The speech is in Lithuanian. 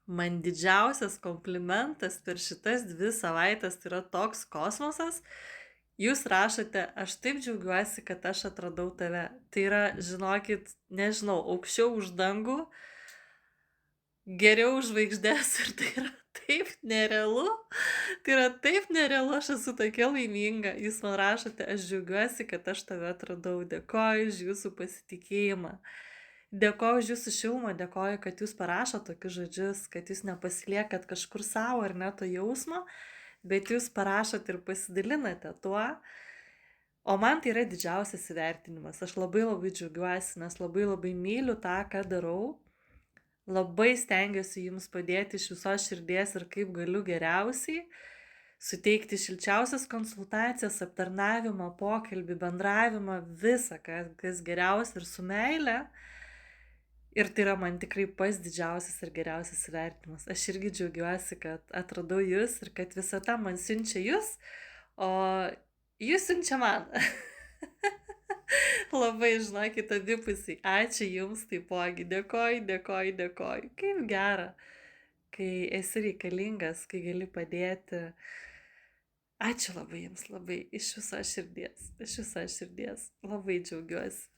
Man didžiausias komplimentas per šitas 2 savaites tai yra toks kosmosas. Jūs rašote, aš taip džiaugiuosi, kad aš atradau tave. Tai yra, žinokit, nežinau, aukščiau už dangų, geriau už žvaigždės ir tai yra taip nerealu. Tai yra taip nerealu, aš esu tokia laiminga. Jūs man rašote, aš džiaugiuosi, kad aš tave atradau. Dėkoju už jūsų pasitikėjimą. Dėkoju už jūsų šilumą, dėkoju, kad jūs parašot tokius žodžius, kad jūs nepasiliekat kažkur savo ar ne to jausmo, bet jūs parašot ir pasidalinate tuo. O man tai yra didžiausias įvertinimas. Aš labai labai džiaugiuosi, nes labai labai myliu tą, ką darau. Labai stengiuosi jums padėti iš visos širdies ir kaip galiu geriausiai, suteikti šilčiausias konsultacijas, aptarnavimą, pokalbį, bendravimą, visą, kas geriausia ir su meile. Ir tai yra man tikrai pats didžiausias ir geriausias įvertinimas. Aš irgi džiaugiuosi, kad atradau jūs ir kad visata man siunčia jūs, o jūs siunčia man. Labai, žinokit, abipusiai. Ačiū jums taipogi. Dėkoju, dėkoju, dėkoju. Kaip gera, kai esi reikalingas, kai gali padėti. Ačiū labai jums, labai iš viso širdies. Iš viso širdies. Labai džiaugiuosi.